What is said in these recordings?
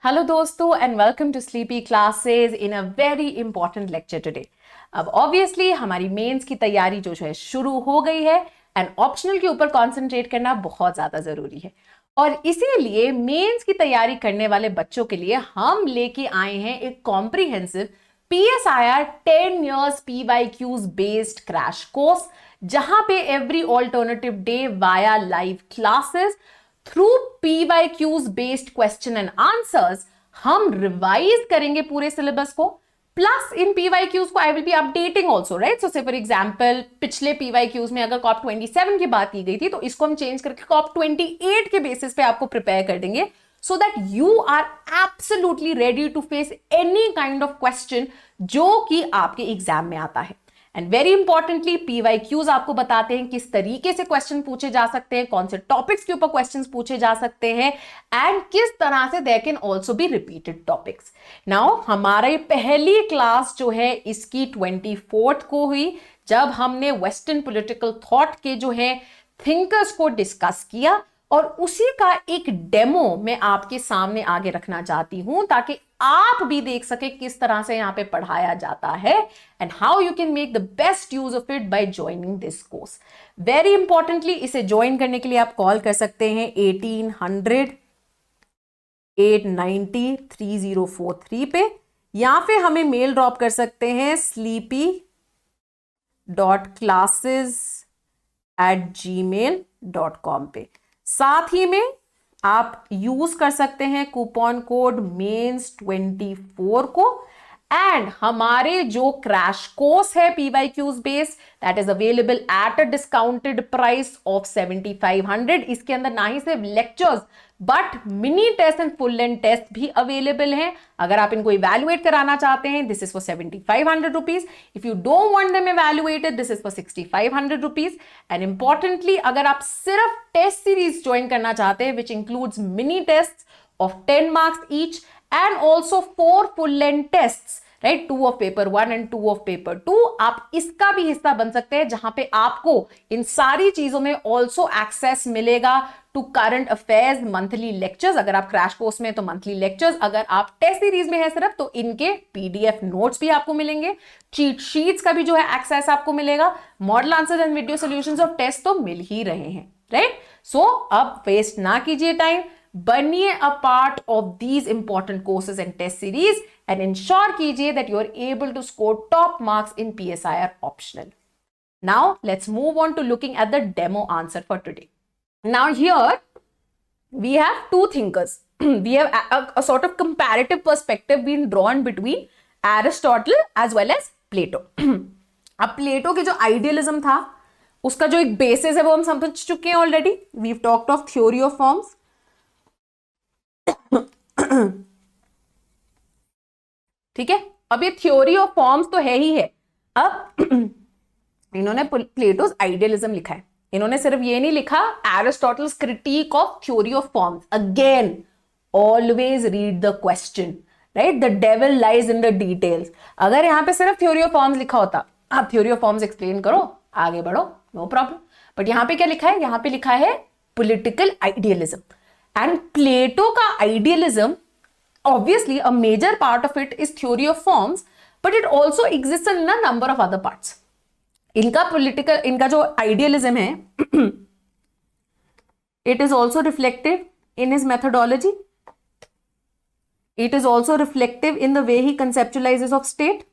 Hello दोस्तों and welcome to sleepy classes in a very important lecture today. अब obviously हमारी mains की तैयारी जो है शुरू हो गई है एंड ऑप्शनल के ऊपर कंसंट्रेट करना बहुत ज्यादा जरूरी है और इसीलिए मेंस की तैयारी करने वाले बच्चों के लिए हम लेके आए हैं एक comprehensive PSIR 10 years PYQs based crash course, जहां पे every alternative day via live classes through PYQs based question and answers हम रिवाइज करेंगे पूरे सिलेबस को। प्लस इन PYQs को I will be updating also, right. So say for example पिछले PYQs में अगर COP 27 की बात की गई थी तो इसको हम चेंज करके COP 28 के बेसिस पे आपको प्रिपेयर कर देंगे so that you are absolutely ready to face any kind of question जो कि आपके एग्जाम में आता है। एंड वेरी इंपॉर्टेंटली PYQs आपको बताते हैं किस तरीके से क्वेश्चन पूछे जा सकते हैं, कौन से टॉपिक्स के ऊपर क्वेश्चंस पूछे जा सकते हैं एंड किस तरह से there can also be repeated topics. Now हमारी पहली क्लास जो है इसकी 24th को हुई, जब हमने वेस्टर्न पॉलिटिकल थॉट के जो है थिंकर्स को डिस्कस किया और उसी का एक डेमो मैं आपके सामने आगे रखना चाहती हूं ताकि आप भी देख सके किस तरह से यहां पे पढ़ाया जाता है and how you can make the best use of it by joining this course. Very importantly इसे ज्वाइन करने के लिए आप कॉल कर सकते हैं 1800 890 3043 पे, या फिर हमें मेल ड्रॉप कर सकते हैं sleepy.classes@gmail.com पे। साथ ही में आप यूज कर सकते हैं कूपन कोड MENS24 को एंड हमारे जो क्रैश कोर्स है PYQs based that is available at a discounted price of 7500। इसके अंदर ना ही सिर्फ lectures but mini test and full length test भी अवेलेबल हैं। अगर आप इनको इवैल्यूएट कराना चाहते हैं this is for 7500 rupees. If you don't want them evaluated this is for 6500 rupees. And importantly अगर आप सिर्फ टेस्ट सीरीज ज्वाइन करना चाहते हैं which includes mini test of 10 marks each and also 4 full length tests, right, 2 of paper 1 and 2 of paper 2, आप इसका भी हिस्सा बन सकते हैं जहां पे आपको इन सारी चीजों में ऑल्सो एक्सेस मिलेगा to current affairs monthly lectures. अगर आप क्रैश कोर्स में तो मंथली लेक्चर्स, अगर आप टेस्ट सीरीज में है सिर्फ तो इनके PDF नोट्स भी आपको मिलेंगे, चीट शीट्स का भी जो है एक्सेस आपको मिलेगा, model answer and video solutions of test तो मिल ही रहे हैं, राइट। सो अब वेस्ट ना कीजिए टाइम, बनिए a part of these important courses and test series and ensure कीजिए that you are able to score top marks in PSIR optional. Now let's move on to looking at the demo answer for today. Now here we have two thinkers. We have a sort of comparative perspective being drawn between Aristotle as well as Plato. अब प्लेटो की जो idealism था उसका जो एक basis है वो हम समझ चुके हैं already. We have talked of theory of forms. ठीक है, अब ये थ्योरी ऑफ फॉर्म्स तो है ही है। अब इन्होंने प्लेटोस आइडियलिज्म लिखा है, इन्होंने सिर्फ ये नहीं लिखा Aristotle's critic of theory of forms. Again always read the question, right, the devil lies in the details. अगर यहां पे सिर्फ थ्योरी ऑफ फॉर्म्स लिखा होता, आप थ्योरी ऑफ फॉर्म्स एक्सप्लेन करो, आगे बढ़ो, नो प्रॉब्लम, बट यहां पे क्या लिखा है, यहां पे लिखा है पॉलिटिकल आइडियलिज्म। एंड प्लेटो का idealism obviously a major part of it is theory of forms, but it also exists in a number of other parts. इनका जो idealism है it is also reflective in his methodology. It is also reflective in the way he conceptualizes of state,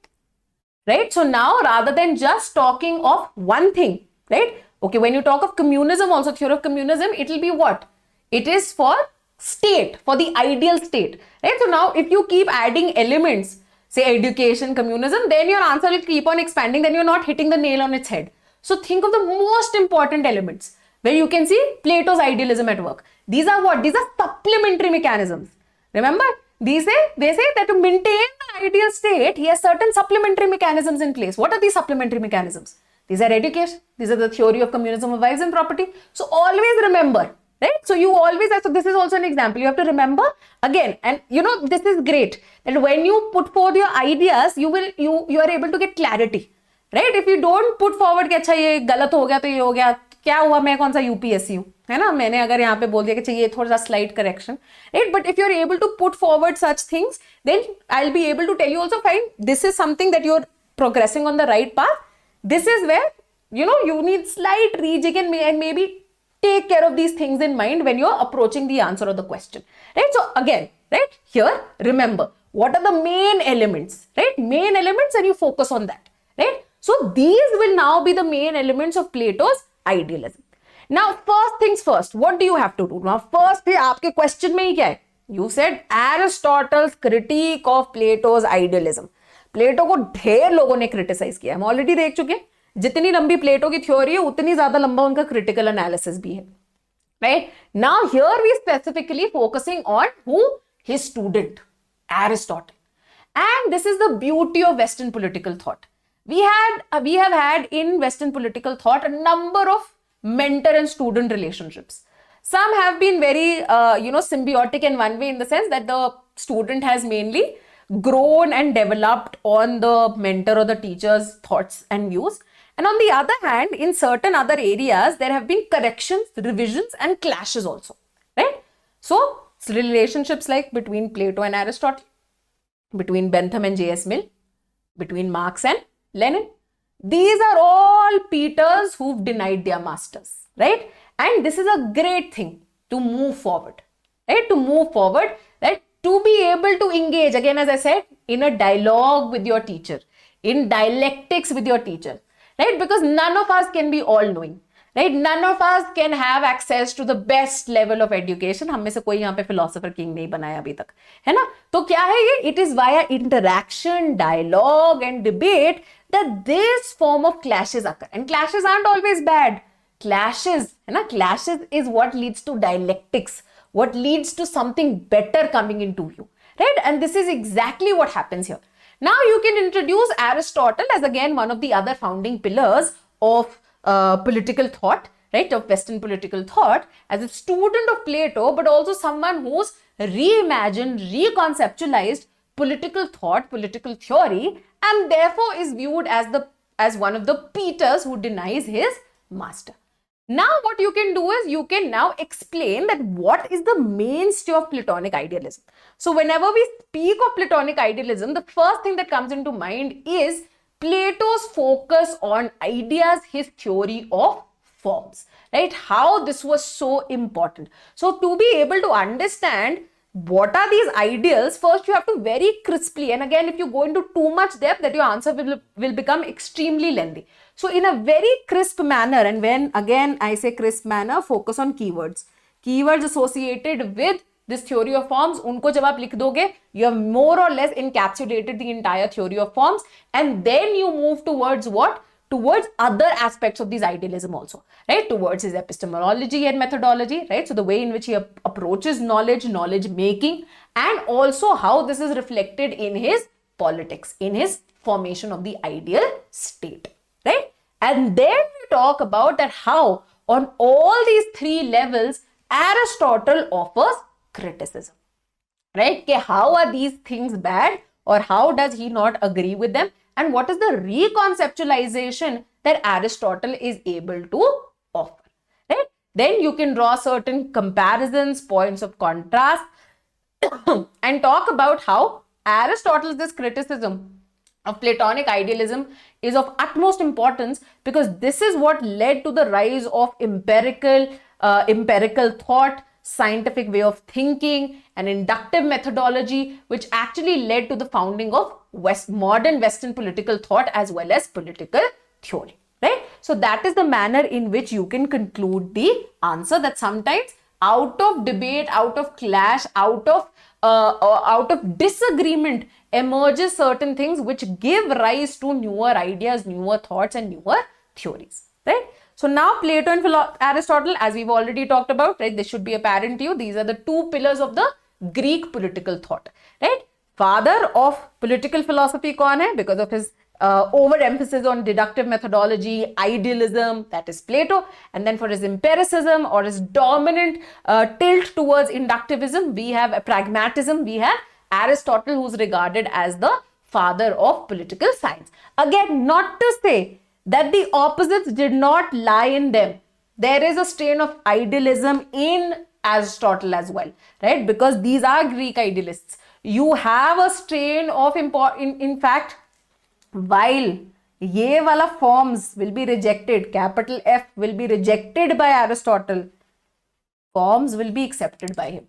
right? So now rather than just talking of one thing, right? Okay, when you talk of communism also, theory of communism, it will be what? It is for state, for the ideal state, right? So now if you keep adding elements, say education, communism, then your answer will keep on expanding, then you're not hitting the nail on its head. So think of the most important elements where you can see Plato's idealism at work. These are what? These are supplementary mechanisms. Remember, they say that to maintain the ideal state, he has certain supplementary mechanisms in place. What are these supplementary mechanisms? These are education. These are the theory of communism of wives and property. So always remember, right? So you always, so this is also an example. You have to remember again, and you know this is great that when you put forward your ideas, you are able to get clarity, right? If you don't put forward कि अच्छा ये गलत हो गया तो ये हो गया, क्या हुआ, मैं कौन सा यूपीएससी हूं, है ना, मैंने अगर यहाँ पे बोल दिया कि चाहिए थोड़ा सा slight correction, right, but if you are able to put forward such things, then I will be able to tell you also fine this is something that you are progressing on the right path. This is where you need slight rejig and maybe take care of these things in mind when you're approaching the answer of the question, right? So again, right here, remember what are the main elements, right? Main elements, and you focus on that, right? So these will now be the main elements of Plato's idealism. Now first things first, what do you have to do? Now first आपके question में ही क्या है? You said Aristotle's critique of Plato's idealism. प्लेटो को ढेर लोगों ने criticise किया, हम ऑलरेडी देख चुके हैं, जितनी लंबी प्लेटो की थ्योरी है उतनी ज्यादा लंबा उनका क्रिटिकल एनालिसिस भी है, right? Now here we specifically focusing on who his student Aristotle, and this is the beauty of western political thought. we have had in Western political thought a number of mentor and student relationships. Some have been very symbiotic in one way, in the sense that the student has mainly grown and developed on the mentor or the teacher's thoughts and views. And on the other hand, in certain other areas, there have been corrections, revisions, and clashes also, right? So, relationships like between Plato and Aristotle, between Bentham and J.S. Mill, between Marx and Lenin. These are all Peters who've denied their masters, right? And this is a great thing to move forward, right? To move forward, right? To be able to engage, again, as I said, in a dialogue with your teacher, in dialectics with your teacher, right? Because none of us can be all-knowing, right? None of us can have access to the best level of education. हम में से कोई यहाँ पे philosopher king नहीं बनाया अभी तक, है ना? तो क्या है ये? It is via interaction, dialogue, and debate that this form of clashes occur. And clashes aren't always bad. Clashes, है ना? Clashes is what leads to dialectics, what leads to something better coming into view, right? And this is exactly what happens here. Now you can introduce Aristotle as again one of the other founding pillars of political thought, right, of Western political thought, as a student of Plato, but also someone who's reimagined, reconceptualized political thought, political theory, and therefore is viewed as one of the Peters who denies his master. Now what you can do is you can now explain that what is the mainstay of Platonic idealism. So whenever we speak of Platonic idealism, the first thing that comes into mind is Plato's focus on ideas, his theory of forms, right? How this was so important. So to be able to understand what are these ideals, first you have to very crisply, and again if you go into too much depth, that your answer will become extremely lengthy. So in a very crisp manner, and when again I say crisp manner, focus on keywords. Keywords associated with this theory of forms, unko jab aap likh doge, you have more or less encapsulated the entire theory of forms, and then you move towards what? Towards other aspects of this idealism also, right? Towards his epistemology and methodology, right? So the way in which he approaches knowledge, knowledge making, and also how this is reflected in his politics, in his formation of the ideal state, right? And then we talk about that how on all these three levels, Aristotle offers criticism, right? Okay, how are these things bad, or how does he not agree with them? And what is the reconceptualization that Aristotle is able to offer, right? Then you can draw certain comparisons, points of contrast, and talk about how Aristotle's this criticism of Platonic idealism is of utmost importance, because this is what led to the rise of empirical thought, scientific way of thinking, and inductive methodology, which actually led to the founding of modern Western political thought as well as political theory, right? So that is the manner in which you can conclude the answer, that sometimes out of debate, out of clash, out of disagreement emerges certain things which give rise to newer ideas, newer thoughts, and newer theories, right? So now Plato and Aristotle, as we've already talked about, right, this should be apparent to you. These are the two pillars of the Greek political thought, right? Father of political philosophy kaun hai? Because of his overemphasis on deductive methodology, idealism, that is Plato. And then for his empiricism or his dominant tilt towards inductivism, we have pragmatism, we have Aristotle, who's regarded as the father of political science. Again, not to say that the opposites did not lie in them. there is a strain of idealism in Aristotle as well, right? Because these are Greek idealists. You have a strain of in fact, while ये वाला forms will be rejected, capital F will be rejected by Aristotle, forms will be accepted by him.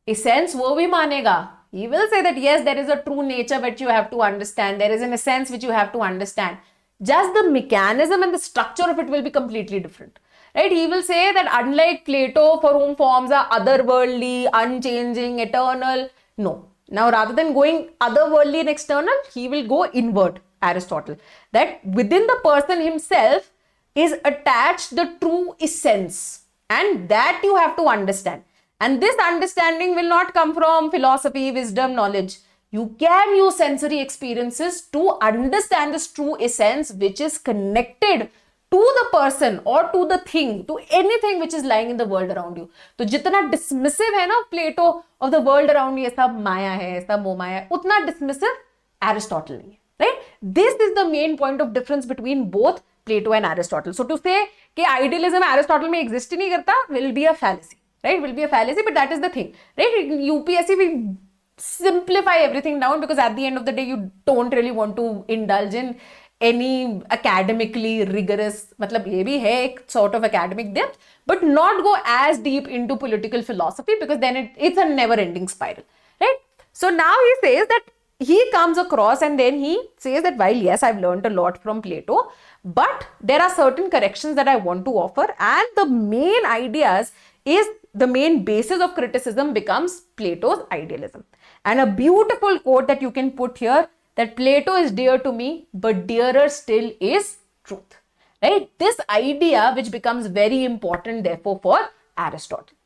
Essence वो भी मानेगा. He will say that yes, there is a true nature which you have to understand. There is an essence which you have to understand. Just the mechanism and the structure of it will be completely different. Right? He will say that unlike Plato, for whom forms are otherworldly, unchanging, eternal, no. Now, rather than going otherworldly and external, he will go inward, Aristotle. That within the person himself is attached the true essence. And that you have to understand. And this understanding will not come from philosophy, wisdom, knowledge. You can use sensory experiences to understand this true essence which is connected to the person or to the thing, to anything which is lying in the world around you. तो जितना dismissive है ना Plato of the world around you, ये सब माया है, सब मोमाया है, उतना dismissive Aristotle नहीं है, right? This is the main point of difference between both Plato and Aristotle. So to say कि idealism Aristotle में exist ही नहीं करता will be a fallacy. Right, will be a fallacy, but that is the thing, right? UPSC will simplify everything down because at the end of the day, you don't really want to indulge in any academically rigorous, मतलब ये भी है एक sort of academic depth, but not go as deep into political philosophy because then it's a never-ending spiral, right? So now he says that he comes across and then he says that while yes, I've learned a lot from Plato, but there are certain corrections that I want to offer, and the main ideas is the main basis of criticism becomes Plato's idealism. And a beautiful quote that you can put here, that Plato is dear to me, but dearer still is truth. Right? This idea which becomes very important therefore for Aristotle.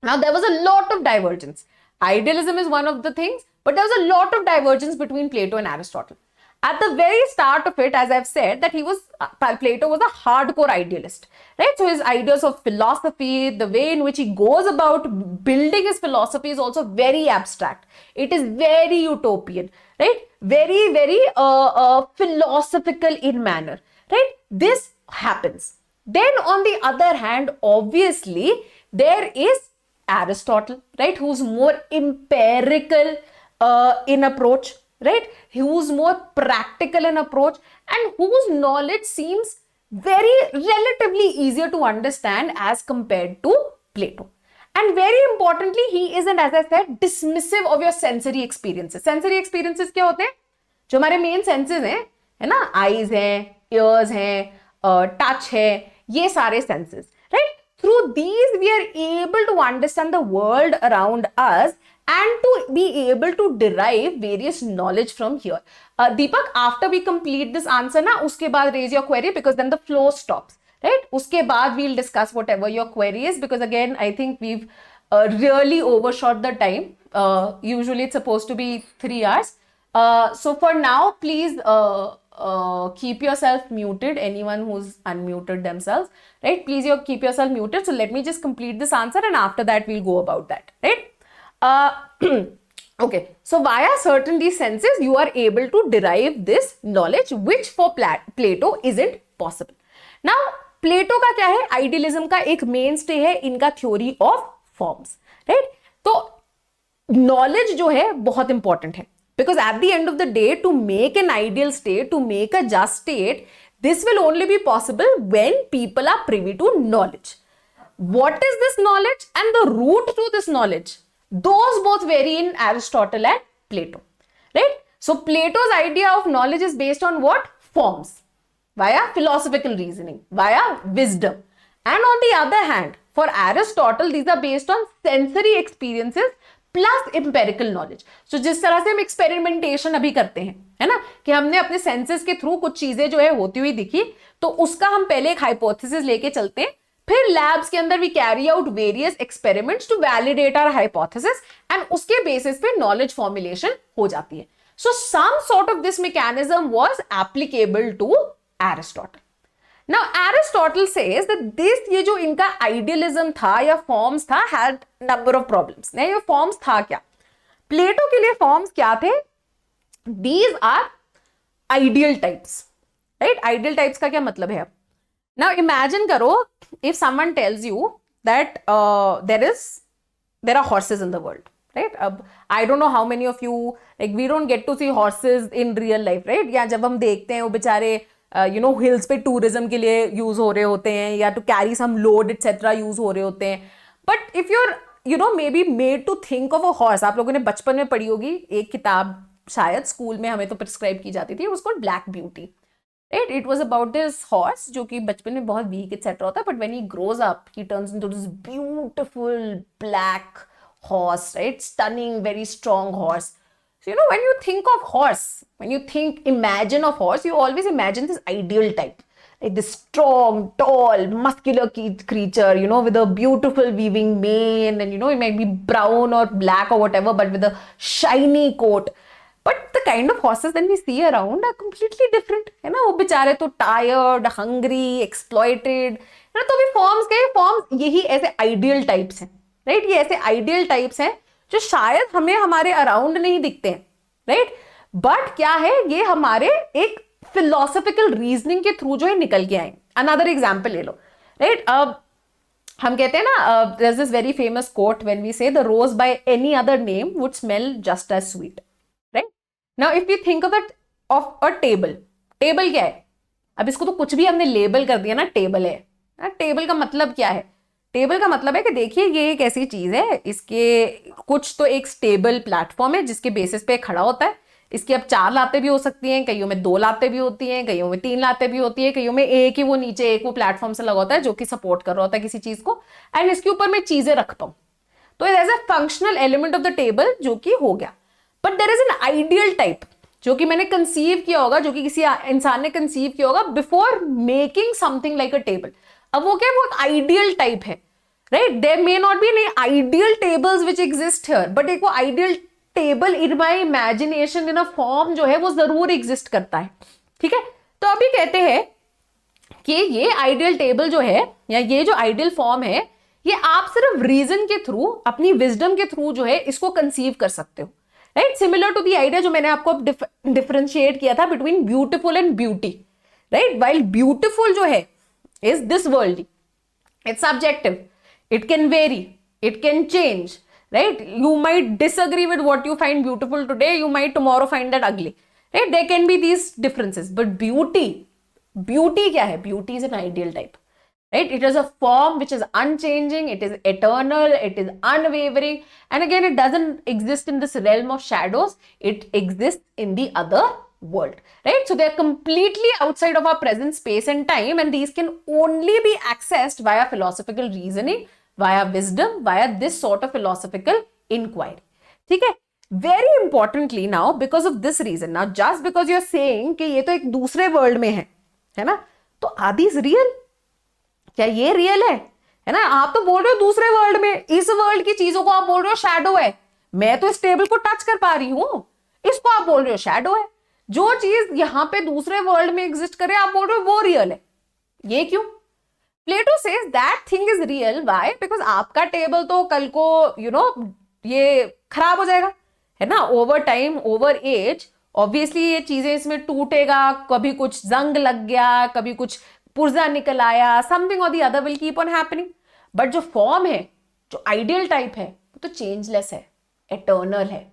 Now there was a lot of divergence. Idealism is one of the things, but there was a lot of divergence between Plato and Aristotle. At the very start of it, as I've said, that Plato was a hardcore idealist, right? So his ideas of philosophy, the way in which he goes about building his philosophy is also very abstract. It is very utopian, right? Very, very philosophical in manner, right? This happens. Then on the other hand, obviously, there is Aristotle, right? Who's more empirical in approach, right? Who's more practical in approach and whose knowledge seems very relatively easier to understand as compared to Plato. And very importantly, he isn't, as I said, dismissive of your sensory experiences. Sensory experiences क्या होते हैं? जो हमारे main senses हैं, है ना? Eyes हैं, ears हैं, touch है, ये सारे senses, right? Through these, we are able to understand the world around us and to be able to derive various knowledge from here. Deepak, after we complete this answer, na, uske baad raise your query because then the flow stops, right? Uske baad we'll discuss whatever your query is because again, I think we've really overshot the time. Usually it's supposed to be 3 hours. So for now, please keep yourself muted, anyone who's unmuted themselves, right? Please keep yourself muted. So let me just complete this answer and after that we'll go about that, right? Okay, so via certain these senses, you are able to derive this knowledge, which for Plato isn't possible. Now, Plato का क्या है? Idealism का एक mainstay है इनका theory of forms, right? तो knowledge जो है बहुत important है, because at the end of the day, to make an ideal state, to make a just state, this will only be possible when people are privy to knowledge. What is this knowledge and the route to this knowledge? Those both vary in Aristotle and Plato, right? So Plato's idea of knowledge is based on what? Forms, via philosophical reasoning, via wisdom. And on the other hand, for Aristotle, these are based on sensory experiences plus empirical knowledge. So जिस तरह से हम experimentation अभी करते हैं, है ना, कि हमने अपने senses के through कुछ चीजें जो है होती हुई दिखी, तो उसका हम पहले एक hypothesis लेके चलते हैं, फिर labs के अंदर we carry out various experiments to validate our hypothesis and उसके basis पे knowledge formulation हो जाती है. So some sort of this mechanism was applicable to Aristotle. Now Aristotle says that this ये जो इनका idealism था या forms था had number of problems. नहीं, ये forms था क्या? Plato के लिए forms क्या थे? These are ideal types, right? Ideal types का क्या मतलब है? नाउ इमेजिन करो if someone tells you that there are horses in the world, right? अब I don't know how many of you, like we don't get to see horses in real life, right? या जब हम देखते हैं वो बेचारे hills पे tourism के लिए यूज हो रहे होते हैं या to carry some load etcetera use हो रहे होते हैं. But if you're may be made to think of a horse, आप लोगों ने बचपन में पढ़ी होगी एक किताब, शायद स्कूल में हमें तो प्रिस्क्राइब की जाती थी, उसको black beauty, right? It was about this horse जो कि बचपन में बहुत वीक एटसेट्रा होता है, but when he grows up he turns into this beautiful black horse, right? Stunning, very strong horse. So, when you think of horse, when you imagine of horse, you always imagine this ideal type. Like this strong, tall, muscular creature, with a beautiful weaving mane, and, it might be brown or black or whatever, but with a shiny coat. But the kind of horses that we see around are completely different. है ना, वो बेचारे तो tired, hungry, exploited. तो भी forms यही ऐसे ideal types हैं, right? ये ऐसे ideal types हैं जो शायद हमें हमारे अराउंड नहीं दिखते हैं, राइट? बट क्या है, ये हमारे एक फिलोसॉफिकल रीजनिंग के थ्रू जो है निकल के आए. अनदर एग्जांपल ले लो, राइट? अब हम कहते हैं ना, there is this very famous quote when we say the rose by any other name would smell just as sweet, right? Now if you think of a table, table क्या है? अब इसको तो कुछ भी हमने लेबल कर दिया ना, टेबल है. टेबल का मतलब क्या है? टेबल का मतलब है कि देखिए ये एक ऐसी चीज है, इसके कुछ तो एक स्टेबल प्लेटफॉर्म है जिसके बेसिस पे खड़ा होता है. इसकी अब 4 लातें भी हो सकती हैं, कईयों में 2 लातें भी होती हैं, कईयों में 3 लातें भी होती है, कईयों में एक ही वो नीचे एक वो प्लेटफॉर्म से लगा होता है जो कि सपोर्ट कर रहा होता है किसी चीज को, एंड इसके ऊपर मैं चीजें रखता हूं. तो as a functional element of the table जो कि हो गया. But there is an ideal type जो कि मैंने कंसीव किया होगा, जो कि किसी इंसान ने कंसीव किया होगा before making something like a table. अब वो क्या है, वो एक आइडियल टाइप है, right? There may not be any ideal tables which exist here, but एक वो ideal table in my imagination in a form जो है वो जरूर एग्जिस्ट करता है, ठीक है? तो अभी कहते हैं कि ये आइडियल टेबल जो है या ये जो आइडियल फॉर्म है, ये आप सिर्फ रीजन के थ्रू, अपनी विजडम के थ्रू जो है इसको कंसीव कर सकते हो, right? Similar to the idea जो मैंने आपको डिफरेंशिएट किया था between beautiful and beauty, right? While beautiful जो है is this world, it's subjective, it can vary, it can change, right? You might disagree with what you find beautiful today, you might tomorrow find that ugly, right? There can be these differences, but beauty क्या है? Beauty is an ideal type, right? It is a form which is unchanging, it is eternal, it is unwavering, and again it doesn't exist in this realm of shadows, it exists in the other world, right? So they are completely outside of our present space and time, and these can only be accessed via philosophical reasoning, via wisdom, via this sort of philosophical inquiry. ठीक है? Very importantly now, because of this reason, now just because you're saying कि ये तो एक दूसरे world में है ना, तो are these real? क्या ये रियल है ना? आप तो बोल रहे हो दूसरे वर्ल्ड में, इस वर्ल्ड की चीजों को आप बोल रहे हो शैडो है. मैं तो इस टेबल को टच कर पा रही हूं, इसको आप बोल रहे हो शैडो है. जो चीज यहां पे दूसरे वर्ल्ड में एग्जिस्ट करे आप बोल रहे हो वो रियल है. ये क्यों? Plato says that thing is real. Why? Because आपका टेबल तो कल को ये खराब हो जाएगा, है ना, over time, over age. Obviously ये चीजें इसमें टूटेगा, कभी कुछ जंग लग गया, कभी कुछ पुर्जा निकल आया, समथिंग और the other will keep on happening. But जो फॉर्म है, जो आइडियल टाइप है, वो तो चेंजलेस है, एटर्नल है.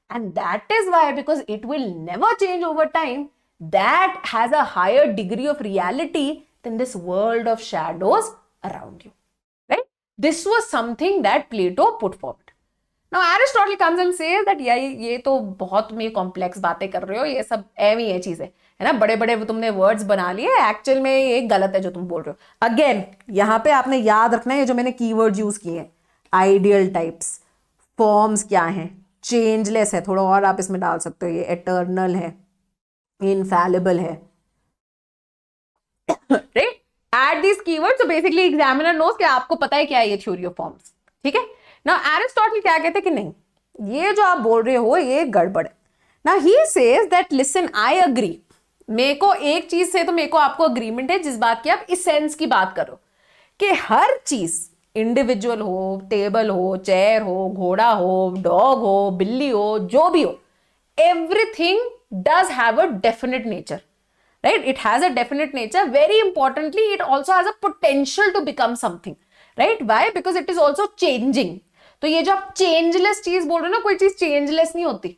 And that is why, because it will never change over time, that has a higher degree of reality than this world of shadows around you, right? This was something that Plato put forward. Now Aristotle comes and says that ये तो बहुत में complex बातें कर रहे हो, ये सब एवं ये चीज है ना, बड़े बड़े तुमने वर्ड्स बना लिए, एक्चुअल में ये गलत है जो तुम बोल रहे हो. अगेन यहाँ पे आपने याद रखना है ये जो मैंने कीवर्ड यूज किए हैं, आइडियल टाइप्स, फॉर्म्स क्या हैं, चेंजलेस है, थोड़ा और आप इसमें डाल सकते हो, ये एटर्नल है, इनफैलिबल है, right? Add this keyword so basically examiner knows कि आपको पता है क्या है ये थ्योरी ऑफ फॉर्म्स, ठीक है? नाउ एरिस्टोटल क्या कहते हैं कि नहीं, ये जो आप बोल रहे हो ये गड़बड़ है. Now he says that listen I agree, मेरे को एक चीज से तो मेरे को आपको अग्रीमेंट है जिस बात की आप इसेंस की बात करो कि हर चीज, इंडिविजुअल हो, टेबल हो, चेयर हो, घोड़ा हो, डॉग हो, बिल्ली हो, जो भी हो, everything does have a definite nature. right? It has a definite nature. Very importantly, it also has a potential to become something, right? Why? Because it is also changing. तो ये जो आप चेंजलेस चीज बोल रहे हो ना, कोई चीज चेंजलेस नहीं होती,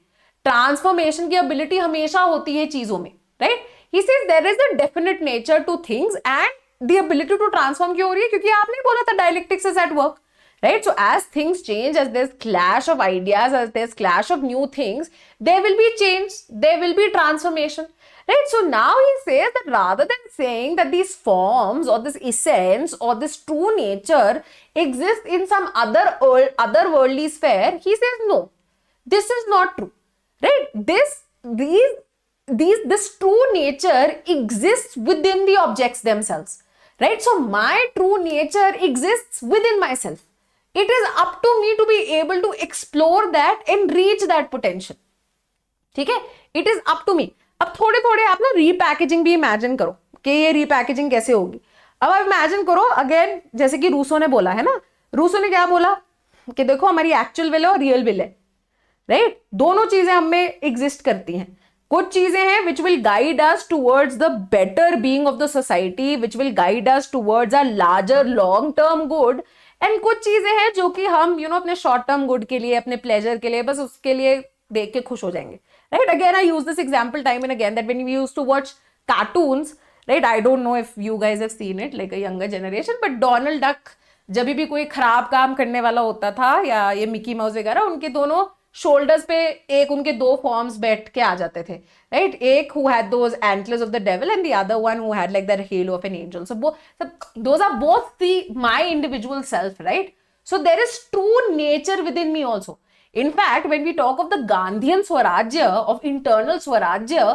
ट्रांसफॉर्मेशन की एबिलिटी हमेशा होती है चीजों में, right? He says there is a definite nature to things and the ability to transform क्यों हो रही है? क्योंकि आपने बोला था dialectics is at work, right? So as things change, as there's clash of ideas, as there's clash of new things, there will be change, there will be transformation, right? So now he says that rather than saying that these forms or this essence or this true nature exists in some otherworldly sphere, he says no, this is not true, right? This true nature exists within the objects themselves, right? So my true nature exists within myself. It is up to me to be able to explore that and reach that potential. ठीक है? It is up to me. अब थोड़े थोड़े आप ना repackaging भी imagine करो कि ये रीपैकेजिंग कैसे होगी. अब आप इमेजिन करो अगेन, जैसे कि रूसो ने बोला है ना, रूसो ने क्या बोला कि देखो हमारी एक्चुअल विल है और रियल विल है, राइट? दोनों चीजें हमें एग्जिस्ट करती हैं. कुछ चीजें हैं which will guide us towards the better being of the society, which will guide us towards a larger long term good, and कुछ चीजें हैं जो कि हम अपने शॉर्ट टर्म गुड के लिए, अपने प्लेजर के लिए, बस उसके लिए देख के खुश हो जाएंगे, right? Again I use this example time and again that when we used to watch cartoons, right? I don't know if you guys have seen it, like a younger generation, but Donald Duck जब भी कोई खराब काम करने वाला होता था, या ये मिकी माउस वगैरह, उनके दोनों शोल्डर्स पे एक उनके दो फॉर्म्स बैठ के आ जाते थे, राइट? एक who had those antlers of the devil and the other one who had like that halo of an angel. So those are both my individual self, right? So there is true nature within me also. In fact, when we talk of the Gandhian Swarajya, of internal Swarajya,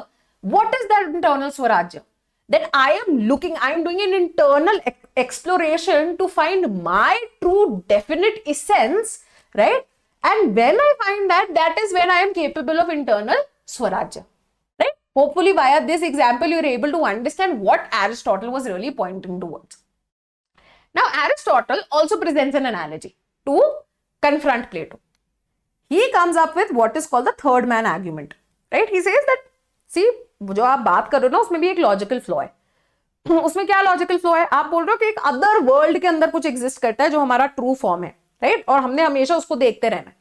what is that internal Swarajya? That I am doing an internal exploration to find my true definite essence, right? And when I find that, that is when I am capable of internal Swarajya, right? Hopefully via this example, you're able to understand what Aristotle was really pointing towards. Now, Aristotle also presents an analogy to confront Plato. He comes up with what is called the third man argument, right? He says that, see, जो आप बात कर रहे हो ना, उसमें भी एक लॉजिकल फ्लॉ है. उसमें क्या लॉजिकल फ्लॉ है? आप बोल रहे हो कि एक अदर वर्ल्ड के अंदर कुछ एग्जिस्ट करता है जो हमारा ट्रू फॉर्म है, right? और हमने हमेशा उसको देखते रहना है.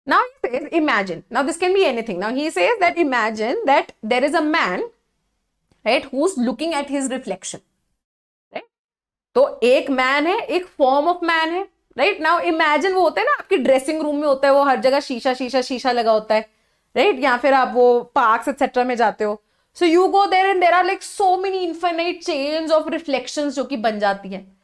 Now he says, imagine. Now this can be anything. Now he says that imagine that there is a man, right, who's looking at his reflection, right? तो एक मैन है, एक फॉर्म ऑफ मैन है, राइट? नाउ इमेजिन वो होता है ना, आपकी ड्रेसिंग रूम में होता है, वो हर जगह शीशा शीशा शीशा लगा होता है, राइट? या फिर आप वो पार्क्स एक्सेट्रा में जाते हो, so you go there and there are like so many infinite chains of reflections जो कि बन जाती हैं.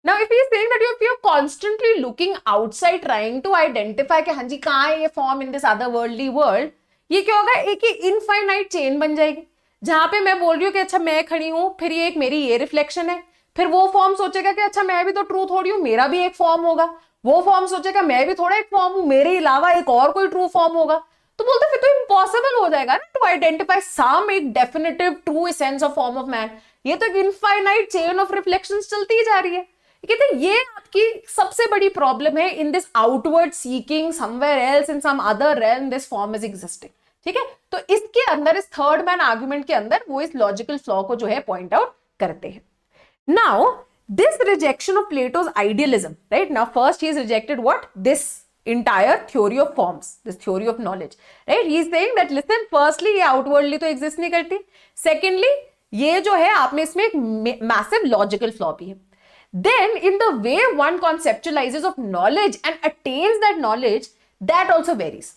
Now, if he is saying that if you're constantly looking outside, trying to identify कि हाँ जी कहाँ है ये form in this otherworldly world, ये क्या होगा? एक ही infinite chain बन जाएगी, जहां पे मैं बोल रही हूँ कि अच्छा मैं खड़ी हूँ, फिर ये एक मेरी ये रिफ्लेक्शन है, फिर वो फॉर्म सोचेगा कि अच्छा मैं भी तो ट्रू थोड़ी हूँ, मेरा भी एक फॉर्म होगा, वो फॉर्म सोचेगा मैं भी थोड़ा एक फॉर्म हूँ, मेरे अलावा एक और कोई ट्रू फॉर्म होगा. तो बोलते फिर तो इम्पॉसिबल हो जाएगा ना टू आइडेंटिफाई सम एक definitive true essence of form of man. ये तो एक इनफाइनाइट चेन ऑफ रिफ्लेक्शंस चलती जा रही है. कहते हैं ये आपकी सबसे बड़ी प्रॉब्लम है in this outward seeking somewhere else in some other realm this form is existing. ठीक है, तो इसके अंदर, इस थर्ड मैन आर्गुमेंट के अंदर वो इस लॉजिकल फ्लॉ को जो है पॉइंट आउट करते हैं. Now this rejection of Plato's idealism, right? Now first he is rejected what? This entire theory of forms, this theory of knowledge, right? He is saying that listen, firstly ये outwardly तो exist नहीं करती, secondly ये जो है आपने इसमें एक massive logical flaw भी है. Then in the way one conceptualizes of knowledge and attains that knowledge, that also varies,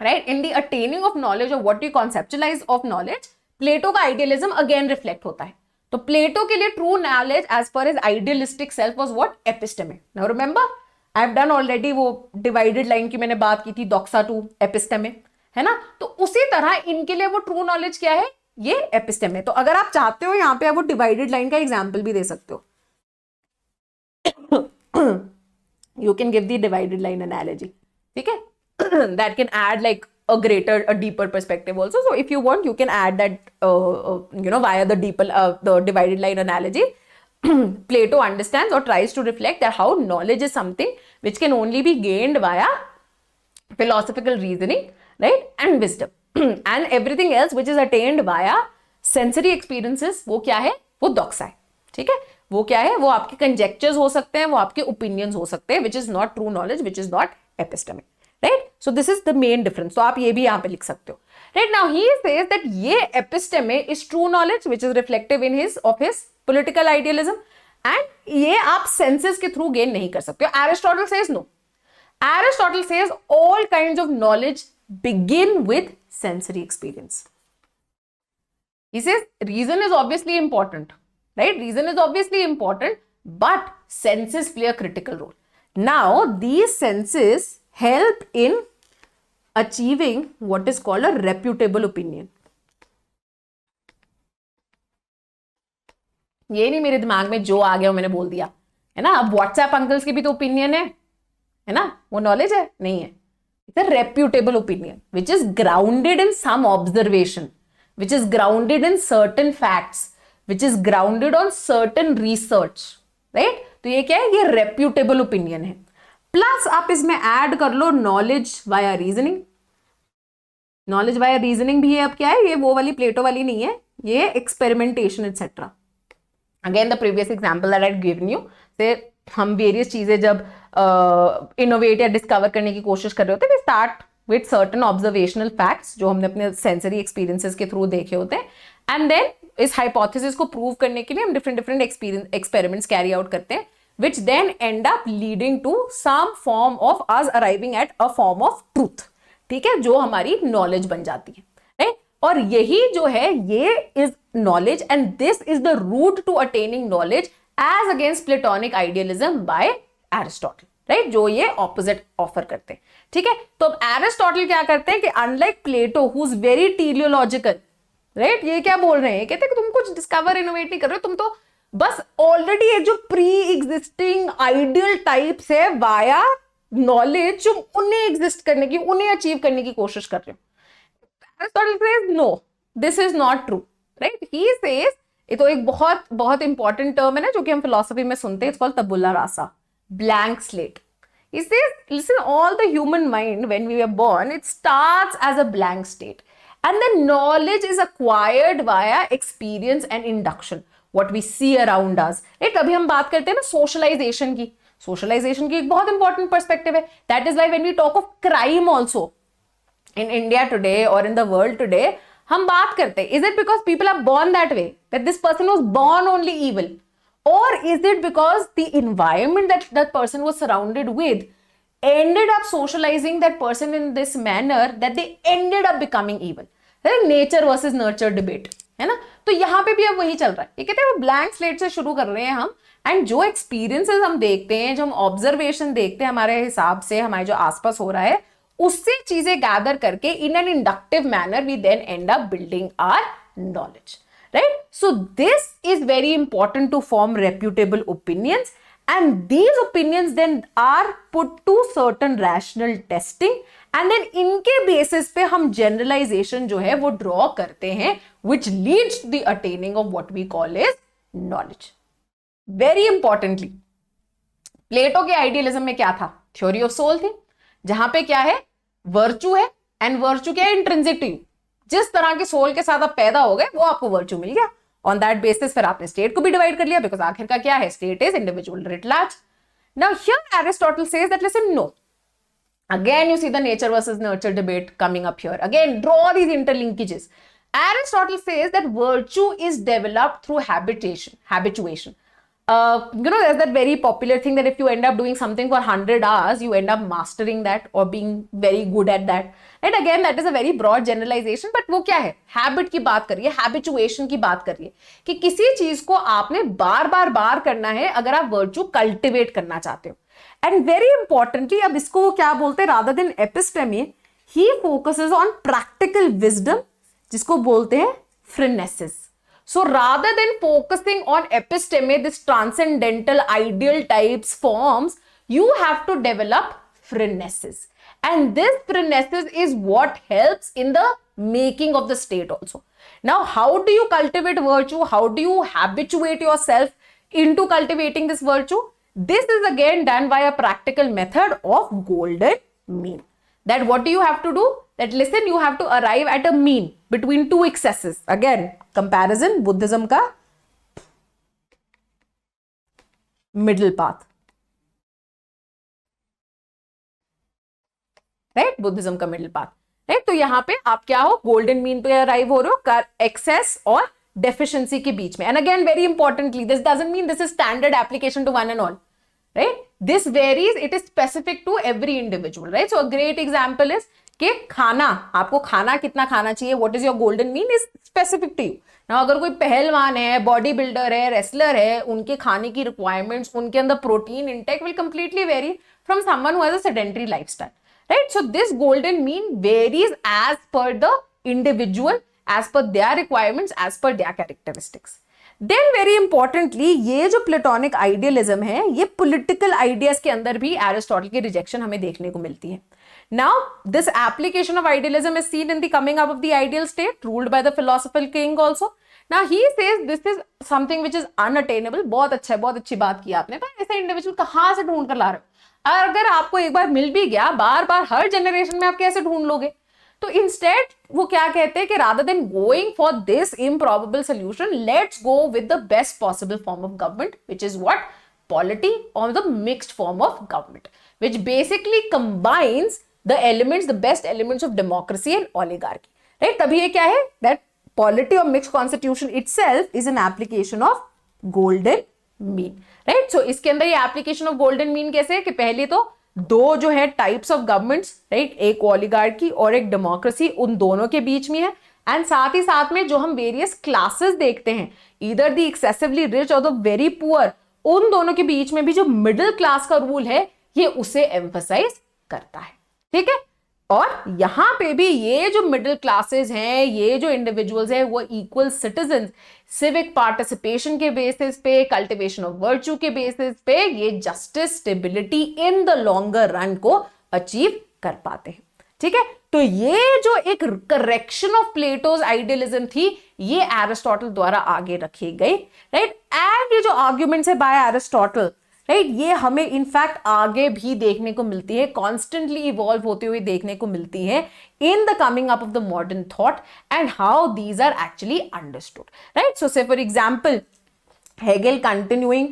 right? In the attaining of knowledge, or what you conceptualize of knowledge, Plato का idealism again reflect होता है. तो Plato के लिए true knowledge as per his idealistic self was what? Episteme. Now remember, I have done already वो divided line की मैंने बात की थी, डॉक्सा टू एपिस्टेमे, है ना? तो उसी तरह इनके लिए वो ट्रू नॉलेज क्या है? ये एपिस्टेमे. तो अगर आप चाहते हो यहाँ पे आप वो डिवाइडेड लाइन का एग्जाम्पल भी दे सकते हो. You can give the divided line analogy, ठीक है? That can add like a greater, a deeper perspective also. So if you want, you can add that, via the deeper, the divided line analogy. Plato understands or tries to reflect that how knowledge is something which can only be gained via philosophical reasoning, right, and wisdom, and everything else which is attained via sensory experiences वो क्या है, वो doxa है, ठीक है, वो क्या है, वो आपके कंजेक्चर्स हो सकते हैं, वो आपके ओपिनियंस हो सकते हैं, which is not true knowledge, which is not epistemic, right. So this is the main difference, तो आप ये भी यहां पे लिख सकते हो, right. Now he says that ये episteme is true knowledge which is reflective in his of his political idealism, and ये आप सेंसेस के थ्रू गेन नहीं कर सकते हो। Aristotle says no, Aristotle says all kinds of knowledge begin with sensory experience. He says reason is obviously important, right? Reason is obviously important, but senses play a critical role. Now, these senses help in achieving what is called a reputable opinion. ये नहीं मेरे दिमाग में जो आ गया वो मैंने बोल दिया, है ना। अब व्हाट्सएप अंकल्स की भी तो ओपिनियन है ना, वो नॉलेज है नहीं है। It's a reputable opinion which is grounded in some observation, which is grounded in certain facts, which is grounded on certain research, right? तो ये क्या है, ये reputable opinion है। प्लस आप इसमें ऐड कर लो knowledge via reasoning, knowledge via reasoning भी है। अब क्या है, ये वो वाली प्लेटो वाली नहीं है, ये experimentation etc. Again the previous example that I'd given you, से हम वेरियस चीजें जब इनोवेट या डिस्कवर करने की कोशिश कर रहे होते हैं, we start with certain observational facts जो हमने अपने sensory experiences के थ्रू देखे होते हैं, and then इस hypothesis को prove करने के लिए हम different experiments carry out करते हैं, which then end up leading to some form of us arriving at a form of truth, ठीक है, जो हमारी knowledge बन जाती है, right? और यही जो है ये is knowledge, and this is the route to attaining knowledge as against Platonic idealism by Aristotle, right, जो ये ऑपोजिट ऑफर करते हैं, ठीक है। तो अब एरिस्टोटल क्या करते हैं कि unlike Plato who is very teleological, right, ये क्या बोल रहे हैं, कहते हैं कि तुम कुछ डिस्कवर इनोवेट नहीं कर रहे हो, तुम तो बस ऑलरेडी एक जो प्री एग्जिस्टिंग आइडियल टाइप्स है वाया नॉलेज जो उन्हें एग्जिस्ट करने की, उन्हें अचीव करने की कोशिश कर रहे हो। Aristotle says no, this is not true, right. He says, ये तो एक बहुत बहुत इंपॉर्टेंट टर्म है ना जो कि हम फिलोसफी में सुनते हैं, it's called tabula rasa, blank slate. He says, listen, all the human mind when we are born, it starts as a blank state, and the knowledge is acquired via experience and induction, what we see around us. Right? अभी हम बात करते हैं ना socialization की, socialization की एक बहुत important perspective है. That is why when we talk of crime also in India today or in the world today, हम बात करते हैं, is it because people are born that way, that this person was born only evil? Or is it because the environment that that person was surrounded with ended up socializing that person in this manner that they ended up becoming evil? Nature versus nurture debate, है ना। तो यहाँ पे भी अब वही चल रहा है, ये कहते हैं ब्लैंक स्लेट से शुरू कर रहे हैं हम, एंड जो एक्सपीरियंसेस हम देखते हैं, जो हम ऑब्जर्वेशन देखते हैं हमारे हिसाब से, हमारे जो आसपास हो रहा है, उससे चीजें गैदर करके in an inductive manner we then end up building our knowledge, right? So this is very important to form reputable opinions, and these opinions then are put to certain rational testing, and then इनके basis पे हम generalization जो है वो draw करते हैं, which leads to the attaining of what we call as knowledge. Very importantly, प्लेटो के idealism में क्या था, थ्योरी ऑफ सोल थी, जहां पे क्या है, वर्चू है, एंड वर्चू क्या है, इंट्रिंसिक टू यू, जिस तरह के सोल के साथ आप पैदा हो गए वो आपको वर्च्यू मिल गया। ऑन दैट बेसिस फिर आपने स्टेट को भी डिवाइड कर लिया, बिकॉज आखिर का क्या है, state is individual writ large. Now here Aristotle says that listen, no, again you see the nature versus nurture debate coming up here, again draw these interlinkages. Aristotle says that virtue is developed through habituation. There's that very popular thing that if you end up doing something for 100 hours, you end up mastering that or being very good at that. And again, that is a very broad generalization, but वो क्या है, habit की बात करिए, habituation की बात करिए, कि किसी चीज को आपने बार करना है अगर आप virtue cultivate करना चाहते हो। And very importantly, अब इसको वो क्या बोलते हैं, rather than episteme, he focuses on practical wisdom, जिसको बोलते हैं phrenesis. So rather than focusing on episteme, this transcendental ideal types forms, you have to develop phrenesis. And this phrenesis is what helps in the making of the state also. Now, how do you cultivate virtue? How do you habituate yourself into cultivating this virtue? This is again done by a practical method of golden mean. That what do you have to do? That listen, you have to arrive at a mean. between two excesses. Again, comparison, Buddhism का middle path, right? Buddhism का middle path, right? तो यहाँ पे आप क्या हो, golden mean पे arrive हो रहे हो excess और deficiency के बीच में. And again, very importantly, this doesn't mean this is standard application to one and all, right? This varies, it is specific to every individual, right? So a great example is कि खाना, आपको खाना कितना खाना चाहिए, what is your golden mean is specific to you. Now अगर कोई पहलवान है, बॉडी बिल्डर है, रेसलर है, उनके खाने की रिक्वायरमेंट्स, उनके अंदर protein intake will completely vary from someone who has a sedentary lifestyle, right? So this golden mean varies as per the individual, as per their requirements, as per their characteristics. Then very importantly, ये जो platonic idealism है, ये political ideas के अंदर भी Aristotle की rejection हमें देखने को मिलती है. Now, this application of idealism is seen in the coming up of the ideal state, ruled by the philosophical king also. Now, he says this is something which is unattainable. बहुत अच्छा है, बहुत अच्छी बात की आपने, पर ऐसे इंडिविजुअल कहाँ से ढूंढ कर ला रहे हो? अगर आपको एक बार मिल भी गया, बार बार हर जनरेशन में आप कैसे ढूंढ लोगे? तो इंस्टेड वो क्या कहते हैं कि rather than going for this improbable solution, let's go with the best possible form of government, which is what? Polity, or the mixed form of government, which basically combines the elements, the best elements of democracy and oligarchy, right? तभी ये क्या है? That polity or mixed constitution itself is an application of golden mean, right? So इसके अंदर ये application of golden mean कैसे है कि पहले तो दो जो है टाइप्स ऑफ गवर्नमेंट्स, राइट, एक ओलिगार्की और एक डेमोक्रेसी, उन दोनों के बीच में है. एंड साथ ही साथ में जो हम वेरियस क्लासेस देखते हैं, इधर द एक्सेसिवली रिच और द वेरी पुअर, उन दोनों के बीच में भी जो मिडिल क्लास का रूल है, ये उसे एम्फसाइज करता है. ठीक है. और यहां पे भी ये जो मिडिल क्लासेस हैं, ये जो इंडिविजुअल्स हैं, वो इक्वल सिटीजन, सिविक पार्टिसिपेशन के बेसिस पे, कल्टिवेशन ऑफ वर्च्यू के बेसिस पे ये justice, stability in the longer run को अचीव कर पाते हैं. ठीक है. तो ये जो एक करेक्शन ऑफ प्लेटोज आइडियलिज्म थी, ये एरिस्टोटल द्वारा आगे रखी गई, राइट. एंड ये जो आर्ग्यूमेंट्स है बाय एरिस्टोटल, राइट, ये हमें इनफैक्ट आगे भी देखने को मिलती है, कॉन्स्टेंटली इवॉल्व होते हुए देखने को मिलती है in the coming up of the modern thought and how these are actually understood, right. So say for example Hegel continuing,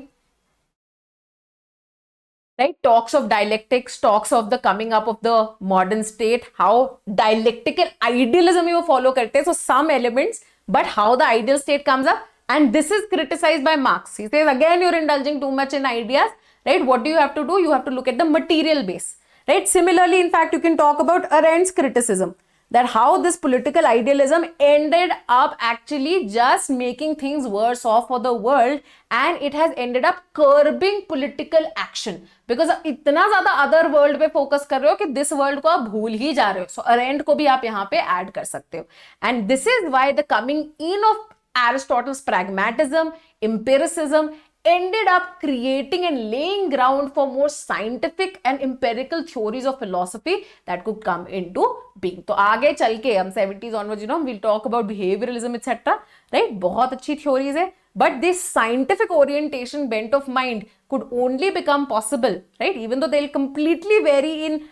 right, talks of dialectics, talks of the coming up of the modern state, how dialectical idealism you follow karte, so some elements, but how the ideal state comes up, and this is criticized by Marx. He says again you're indulging too much in ideas, right. What do you have to do? You have to look at the material base, right. Similarly, in fact, you can talk about Arendt's criticism, that how this political idealism ended up actually just making things worse off for the world, and it has ended up curbing political action, because इतना ज्यादा other world पे focus कर रहे हो कि this world को आप भूल ही जा रहे हो. सो अरेंट को भी आप यहाँ पे ऐड कर सकते हो. And this is why the coming in of Aristotle's pragmatism, empiricism ended up creating and laying ground for more scientific and empirical theories of philosophy that could come into being. तो आगे चल के हम 70s onwards, we'll talk about behavioralism etc, right. बहुत अच्छी theories है, but this scientific orientation bent of mind could only become possible, right, even though they'll completely vary in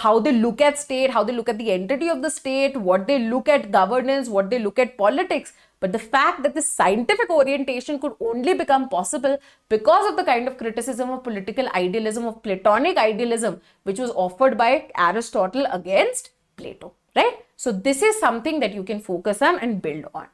how they look at state, how they look at the entity of the state, what they look at governance, what they look at politics. But the fact that this scientific orientation could only become possible because of the kind of criticism of political idealism, of Platonic idealism, which was offered by Aristotle against Plato, right? So this is something that you can focus on and build on.